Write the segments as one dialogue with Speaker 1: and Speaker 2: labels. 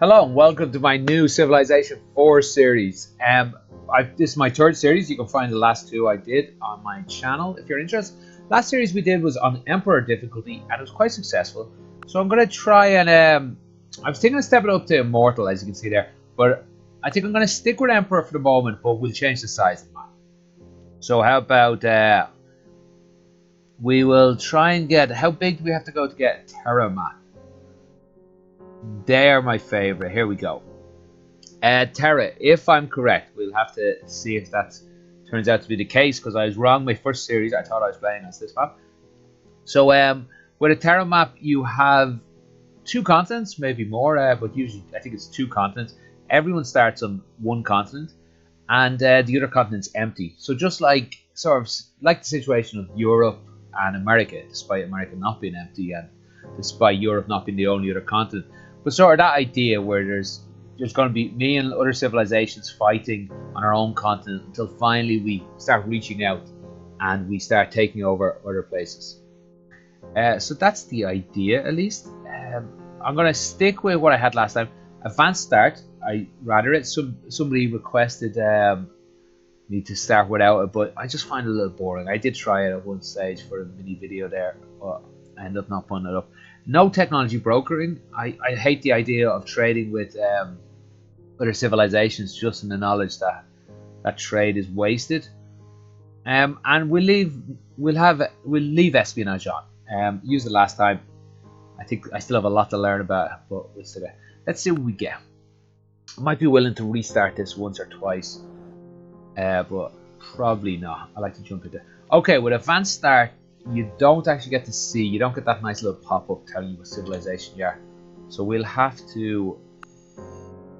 Speaker 1: Hello and welcome to my new Civilization 4 series. This is my third series. You can find the last two I did on my channel if you're interested. Last series we did was on Emperor difficulty and it was quite successful. So I'm going to try and I was thinking of stepping up to Immortal, as you can see there, but I think I'm going to stick with Emperor for the moment, but we'll change the size of the map. So how about we will try and get, how big do we have to go to get a Terra map? They're my favorite. Here we go. Terra, if I'm correct, we'll have to see if that turns out to be the case, because I was wrong my first series. I thought I was playing as this map. So with a Terra map, you have two continents, maybe more, but usually I think it's two continents. Everyone starts on one continent, and the other continent's empty. So just like like the situation of Europe and America, despite America not being empty and despite Europe not being the only other continent. But sort of that idea where there's going to be me and other civilizations fighting on our own continent until finally we start reaching out and we start taking over other places. So that's the idea, at least. I'm going to stick with what I had last time. Advanced start. I rather it. Somebody requested me to start without it, but I just find it a little boring. I did try it at one stage for a mini video there, but I ended up not putting it up. No technology brokering. I hate the idea of trading with other civilizations just in the knowledge that that trade is wasted. And we'll leave espionage on. Used it last time. I think I still have a lot to learn about it, but we'll see. Let's see what we get. I might be willing to restart this once or twice, but probably not. I like to jump into. Okay, with advanced start, you don't actually get to see. You don't get that nice little pop-up telling you what civilization you are. So we'll have to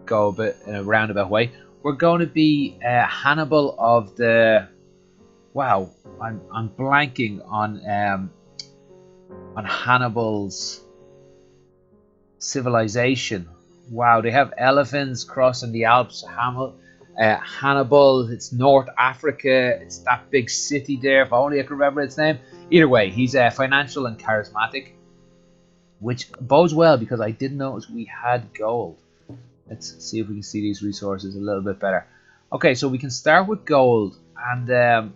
Speaker 1: go a bit in a roundabout way. We're going to be Hannibal of the. Wow, I'm blanking on Hannibal's civilization. Wow, they have elephants crossing the Alps. Hannibal, it's North Africa. It's that big city there. If only I could remember its name. Either way, he's financial and charismatic, which bodes well because I didn't notice we had gold. Let's see if we can see these resources a little bit better. Okay, so we can start with gold, and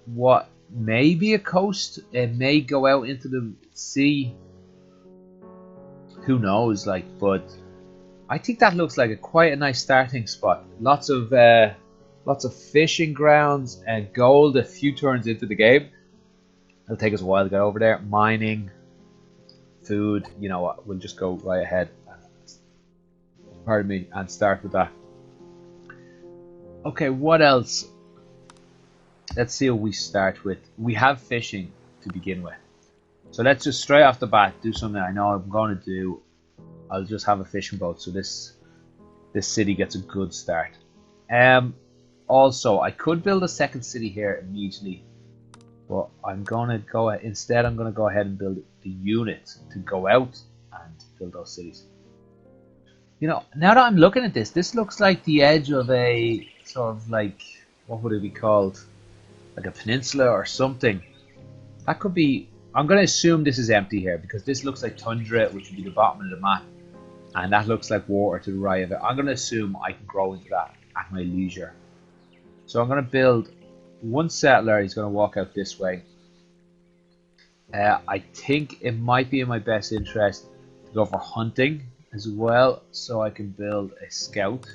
Speaker 1: what may be a coast. It may go out into the sea. Who knows? But I think that looks like quite a nice starting spot. Lots of fishing grounds and gold. A few turns into the game. It'll take us a while to get over there. Mining, food. You know what? We'll just go right ahead. Pardon me, and start with that. Okay, what else? Let's see what we start with. We have fishing to begin with. So let's just straight off the bat do something I know I'm going to do. I'll just have a fishing boat so this city gets a good start. Also, I could build a second city here immediately, but I'm going to go instead. I'm going to go ahead and build the unit to go out and build those cities. You know, now that I'm looking at this, this looks like the edge of a sort of like, what would it be called? Like a peninsula or something. That could be. I'm going to assume this is empty here because this looks like tundra, which would be the bottom of the map, and that looks like water to the right of it. I'm going to assume I can grow into that at my leisure. So I'm going to build one settler. He's going to walk out this way. I think it might be in my best interest to go for hunting as well, so I can build a scout.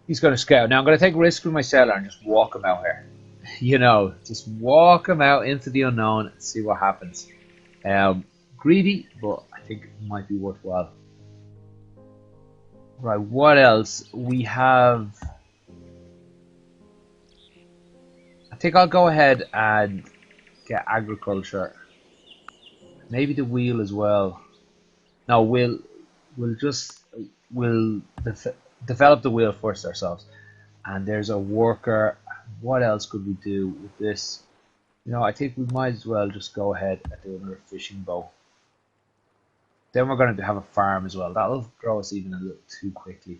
Speaker 1: He's going to scout. Now I'm going to take a risk with my settler and just walk him out here. You know, just walk him out into the unknown and see what happens. Greedy, but I think it might be worthwhile. Right, what else? We have. I think I'll go ahead and get agriculture. Maybe the wheel as well. No, we'll develop the wheel first ourselves. And there's a worker. What else could we do with this? You know, I think we might as well just go ahead and do another fishing boat. Then we're going to have a farm as well. That'll grow us even a little too quickly.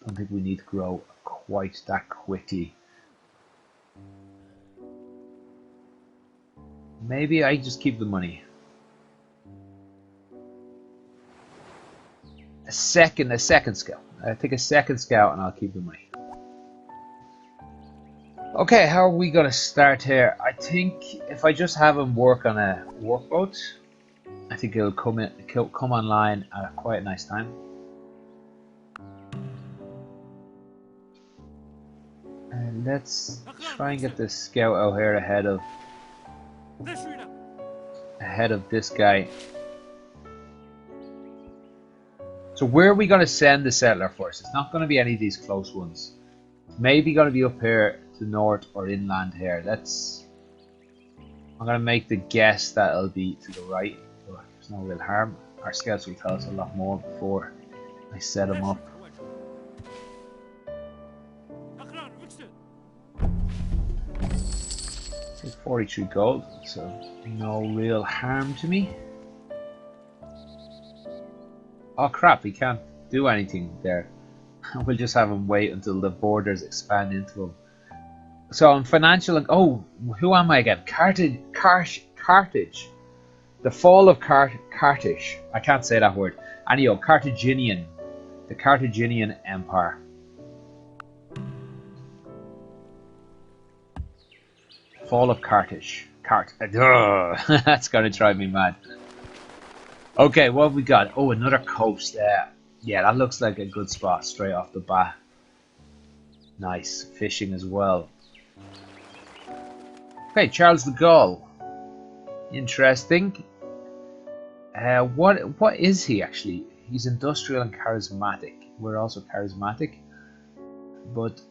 Speaker 1: I don't think we need to grow quite that quickly. Maybe I just keep the money. a second scout. I'll take a second scout and I'll keep the money. Okay, how are we gonna start here? I think if I just have him work on a workboat, I think it'll come online at quite a nice time. And let's try and get this scout out here ahead of this guy. So where are we gonna send the settler first? It's not gonna be any of these close ones. It's maybe gonna be up here to the north or inland here. I'm gonna make the guess that it'll be to the right. There's no real harm. Our scouts will tell us a lot more before I set them up. 43 gold, so no real harm to me. Oh crap, he can't do anything there. We'll just have him wait until the borders expand into him. So I'm financial. Oh, who am I again? Carthage. The fall of Carthage. I can't say that word. Anyhow, Carthaginian. The Carthaginian Empire. Fall of Carthage. That's gonna drive me mad. Okay, what have we got? Oh, another coast there. Yeah, that looks like a good spot straight off the bat. Nice. Fishing as well. Okay, Charles the Gaul. Interesting. What is he actually? He's industrial and charismatic. We're also charismatic. But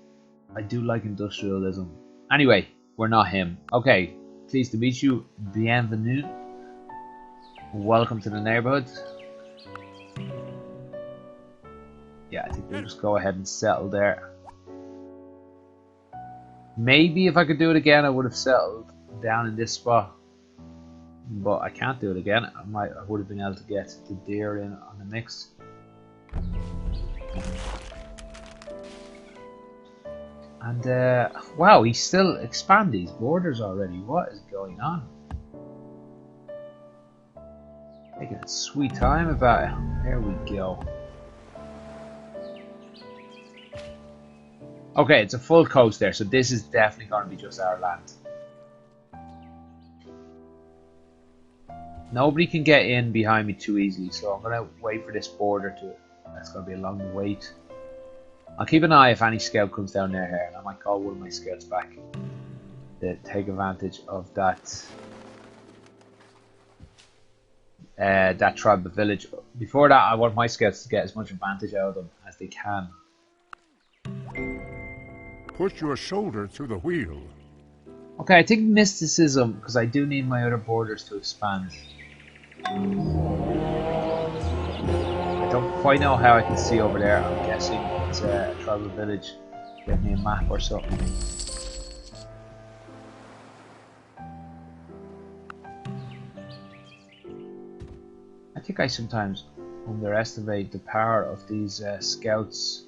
Speaker 1: I do like industrialism. Anyway, we're not him. Okay, pleased to meet you. Bienvenue. Welcome to the neighborhood. Yeah, I think we'll just go ahead and settle there. Maybe if I could do it again, I would have settled down in this spot. But I can't do it again. I would have been able to get the deer in on the mix. And wow, he's still expanding his borders already. What is going on? Taking a sweet time about it. There we go. Okay, it's a full coast there, so this is definitely going to be just our land. Nobody can get in behind me too easily, so I'm going to wait for this border to... That's going to be a long wait. I'll keep an eye if any scout comes down near here, and I might call one of my scouts back to take advantage of that that tribal village. Before that, I want my scouts to get as much advantage out of them as they can.
Speaker 2: Put your shoulder to the wheel.
Speaker 1: Okay, I think mysticism, because I do need my other borders to expand. I don't quite know how I can see over there. I'm guessing it's a tribal village. Give me a map or something. I think I sometimes underestimate the power of these scouts.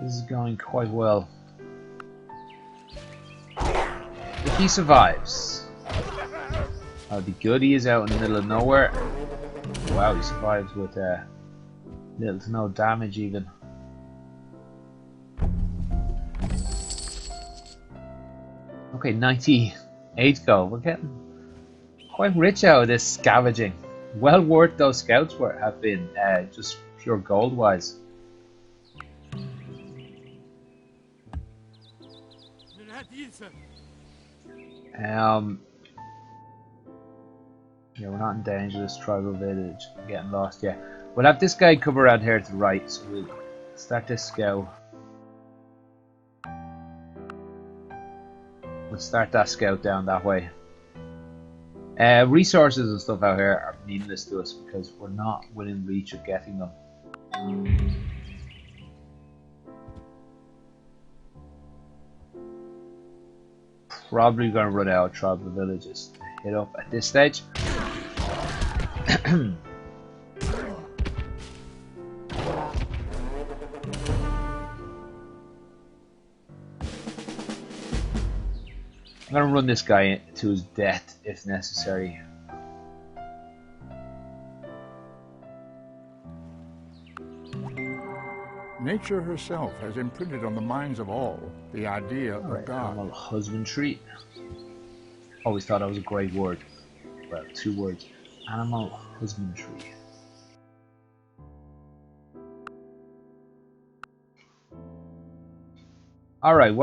Speaker 1: This is going quite well. If he survives, that'll be good. He is out in the middle of nowhere. Wow, he survives with little to no damage even. Okay, 98 gold. We're getting quite rich out of this scavenging. Well worth those scouts have been, just pure gold wise. Yeah, we're not in danger of this tribal village getting lost yet. We'll have this guy come around here to the right, so we'll start this scout. We'll start that scout down that way. Resources and stuff out here are meaningless to us because we're not within reach of getting them. Probably going to run out of tribal villages to hit up at this stage. I'm going to run this guy to his death if necessary.
Speaker 2: Nature herself has imprinted on the minds of all the idea of God.
Speaker 1: Animal husbandry. Always thought that was a great word. Well, 2 words. Animal husbandry. Alright,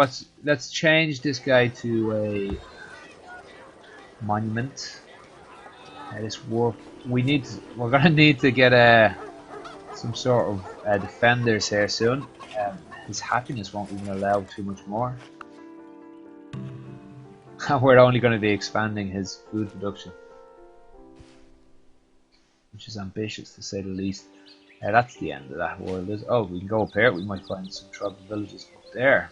Speaker 1: let's change this guy to a monument. This work we're gonna need to get some sort of defenders here soon. His happiness won't even allow too much more. We're only going to be expanding his food production, which is ambitious to say the least. That's the end of that world. Oh, we can go up here. We might find some tribal villages up there.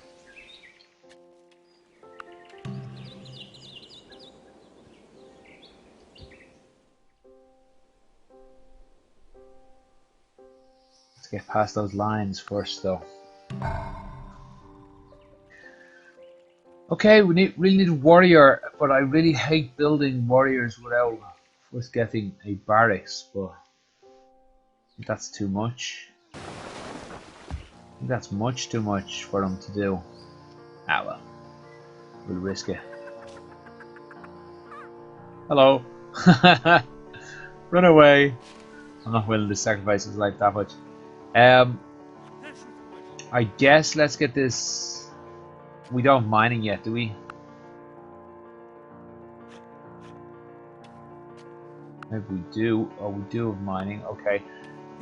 Speaker 1: Let's get past those lines first, though. Okay, we really need a warrior, but I really hate building warriors without first getting a barracks, but I think that's too much. I think that's much too much for them to do. Ah well, we'll risk it. Hello. Run away. I'm not willing to sacrifice his life that much. I guess let's get this. We don't have mining yet, do we? Maybe we do. Oh, we do have mining. Okay.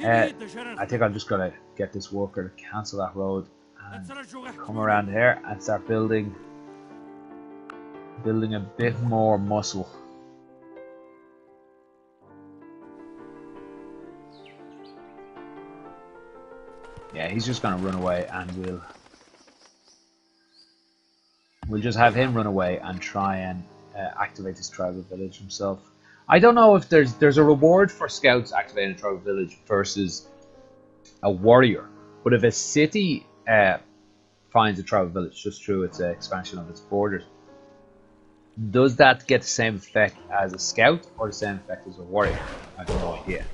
Speaker 1: I think I'm just gonna get this worker to cancel that road and come around here and start building a bit more muscle. Yeah, he's just gonna run away, and we'll just have him run away and try and activate this tribal village himself. I don't know if there's a reward for scouts activating a tribal village versus a warrior, but if a city finds a tribal village just through its expansion of its borders, does that get the same effect as a scout or the same effect as a warrior? I have no idea.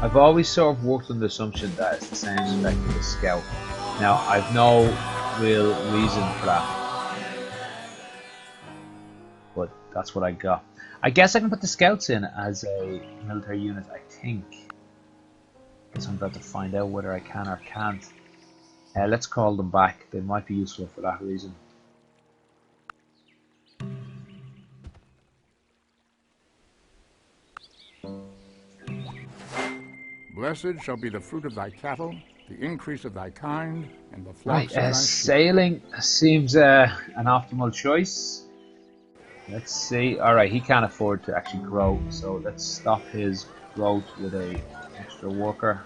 Speaker 1: I've always sort of worked on the assumption that it's the same effect as a scout. Now, I've no real reason for that, but that's what I got. I guess I can put the scouts in as a military unit, I think. Guess I'm about to find out whether I can or can't. Let's call them back. They might be useful for that reason.
Speaker 2: Blessed shall be the fruit of thy cattle, the increase of thy kind, and the flocks of thy sheep.
Speaker 1: Sailing seems an optimal choice. Let's see. Alright, he can't afford to actually grow, so let's stop his growth with an extra worker.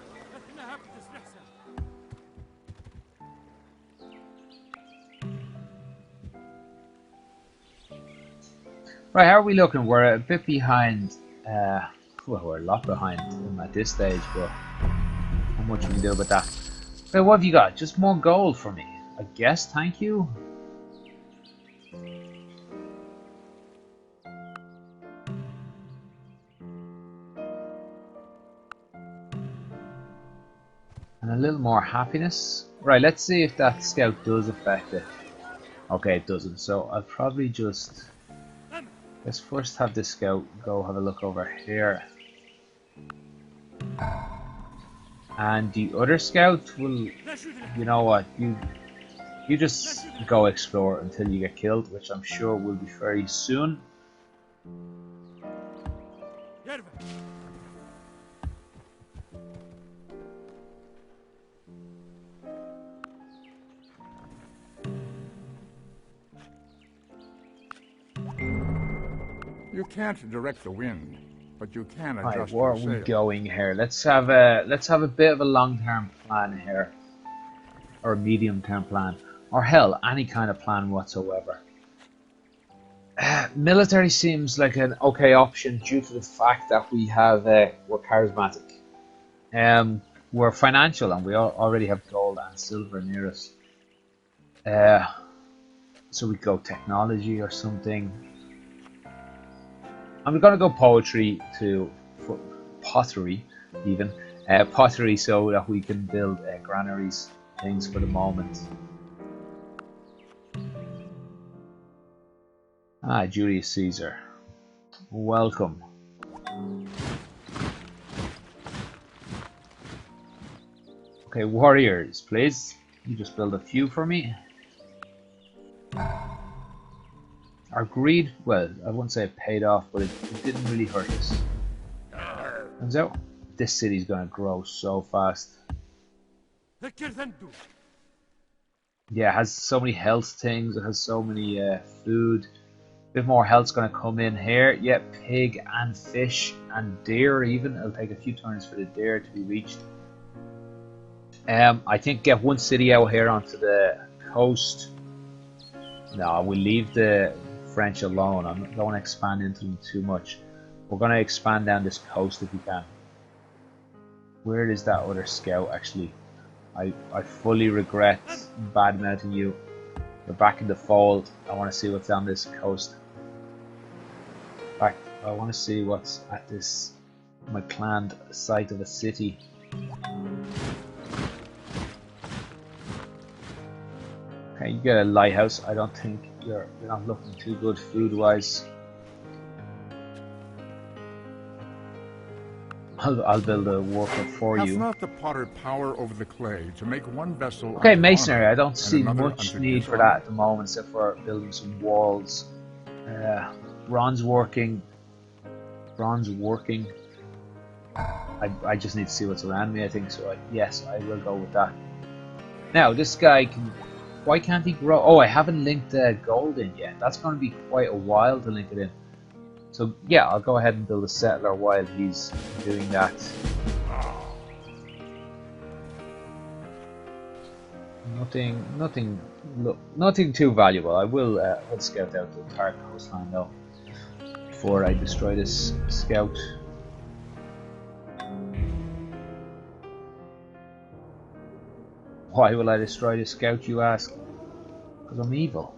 Speaker 1: Right, how are we looking? We're a bit behind. Well, we're a lot behind him at this stage, but how much we can do about that? Wait, what have you got? Just more gold for me, I guess. Thank you. And a little more happiness. Right, let's see if that scout does affect it. Okay, it doesn't. So I'll probably just... Let's first have this scout go have a look over here. And the other scout will, you know what, you just go explore until you get killed, which I'm sure will be very soon.
Speaker 2: You can't direct the wind, but you can adjust
Speaker 1: Right, where are
Speaker 2: your
Speaker 1: we
Speaker 2: sail.
Speaker 1: going here? Let's have a bit of a long-term plan here, or a medium-term plan, or hell, any kind of plan whatsoever. Military seems like an okay option due to the fact that we have we're charismatic, we're financial, and we already have gold and silver near us. So we go technology or something. I'm gonna go poetry pottery, even pottery, so that we can build granaries, things for the moment. Ah, Julius Caesar, welcome. Okay, warriors, please. You just build a few for me. Our greed, well, I wouldn't say it paid off, but it didn't really hurt us. Turns out this city's gonna grow so fast. Yeah, it has so many health things, it has so many food. A bit more health's gonna come in here. Yeah, pig and fish and deer even. It'll take a few turns for the deer to be reached. I think get one city out here onto the coast. No, we'll leave the French alone. I don't want to expand into them too much. We're going to expand down this coast if we can. Where is that other scout actually? I fully regret bad mouthing you. You're back in the fold. I want to see what's down this coast. In fact, I want to see what's at this my planned site of a city. Okay, you get a lighthouse. I don't think you're not looking too good food wise. I'll build a worker for you.
Speaker 2: Hath not the potter power over the clay to make one vessel?
Speaker 1: Okay,
Speaker 2: unto
Speaker 1: masonry.
Speaker 2: honor,
Speaker 1: I don't
Speaker 2: and
Speaker 1: see
Speaker 2: another
Speaker 1: much
Speaker 2: unto
Speaker 1: need for
Speaker 2: dishonor?
Speaker 1: that at the moment, except for building some walls. Bronze working. Bronze working. I just need to see what's around me. I think so. Yes, I will go with that. Now this guy can. Why can't he grow? Oh, I haven't linked gold in yet. That's going to be quite a while to link it in. So yeah, I'll go ahead and build a settler while he's doing that. Nothing too valuable. I will scout out the entire coastline though before I destroy this scout. Why will I destroy this scout, you ask? Because I'm evil.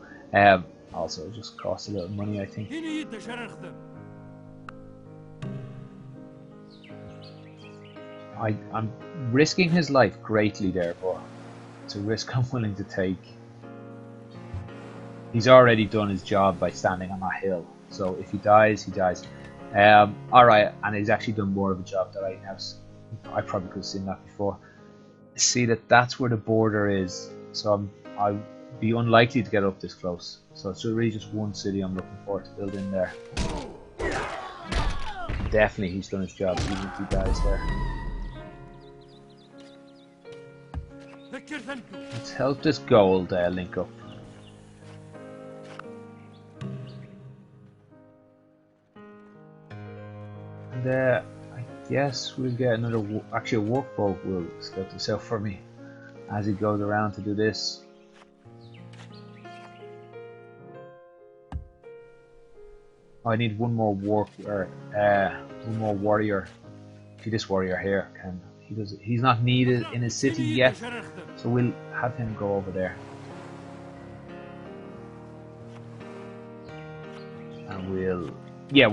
Speaker 1: Also, it just costs a little money, I think. I'm risking his life greatly there, but it's a risk I'm willing to take. He's already done his job by standing on that hill, so if he dies, he dies. Alright, and he's actually done more of a job that I probably could have seen that before. See that's where the border is, so I'd be unlikely to get up this close. So it's really just one city I'm looking forward to build in there. Definitely he's done his job, even if he dies there. Let's help this gold link up. And I guess we'll get another, actually a workboat will scout this out for me as he goes around to do this. Oh, I need one more one more warrior. See this warrior here can he's not needed in his city yet, so we'll have him go over there. And we'll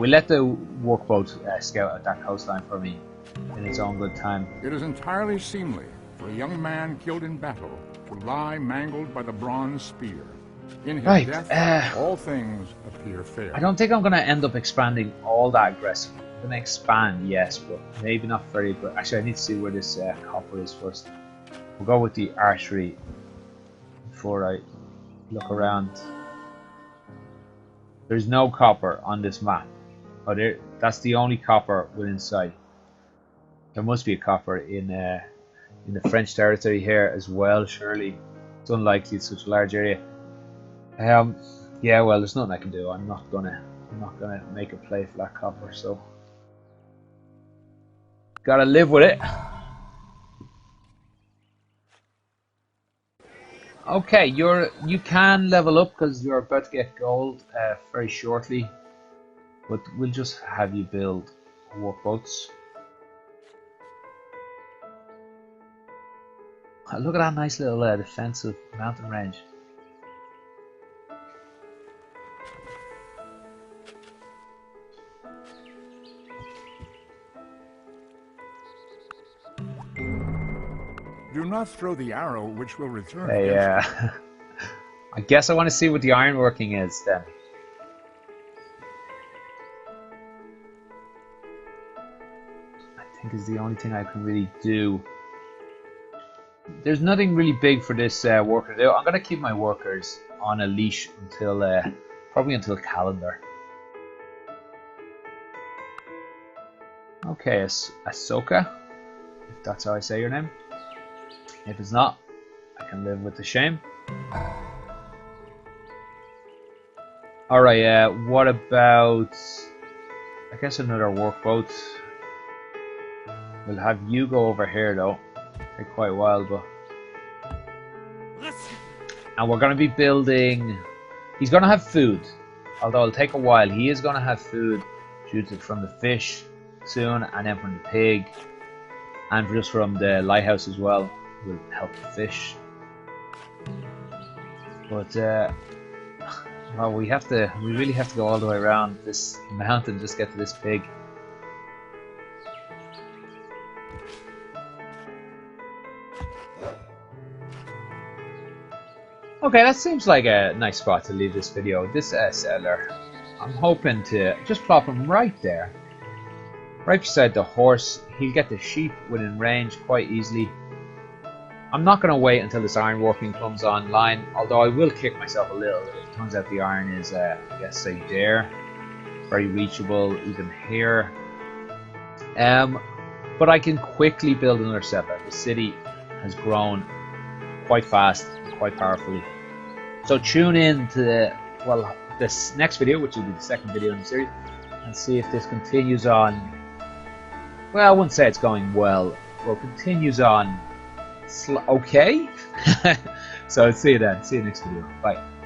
Speaker 1: let the workboat scout at that coastline for me in its own good time.
Speaker 2: It is entirely seemly for a young man killed in battle to lie mangled by the bronze spear. In his death, all things appear fair.
Speaker 1: I don't think I'm going to end up expanding all that aggressively. I'm going to expand, yes, but maybe not very good. Actually, I need to see where this copper is first. We'll go with the archery before I look around. There's no copper on this map. Oh, that's the only copper within sight. There must be a copper in the French territory here as well. Surely, it's unlikely it's such a large area. Yeah, well, there's nothing I can do. I'm not gonna make a play for that copper. So, gotta live with it. Okay, you can level up because you're about to get gold very shortly, but we'll just have you build workboats. Look at that nice little defensive mountain range.
Speaker 2: Do not throw the arrow which will return.
Speaker 1: Yeah. I guess I want to see what the ironworking is then. I think is the only thing I can really do. There's nothing really big for this worker to do. I'm going to keep my workers on a leash until probably until calendar. Okay, Ahsoka, if that's how I say your name. If it's not, I can live with the shame. Alright, what about, I guess another workboat. We'll have you go over here though. Take quite a while, but... And we're going to be building... He's going to have food, although it'll take a while. He is going to have food due to from the fish soon, and then from the pig, and just from the lighthouse as well. Will help the fish. But well, we really have to go all the way around this mountain just to get to this pig. Okay, that seems like a nice spot to leave this video. This settler, I'm hoping to just plop him right there, right beside the horse. He'll get the sheep within range quite easily. I'm not going to wait until this ironworking comes online, although I will kick myself a little if it turns out the iron is, I guess, say there, very reachable even here. But I can quickly build another settler. The city has grown quite fast and quite powerfully. So tune in to this next video, which will be the second video in the series, and see if this continues on. Well, I wouldn't say it's going well. Well, continues on. Okay. So see you then. See you next video. Bye.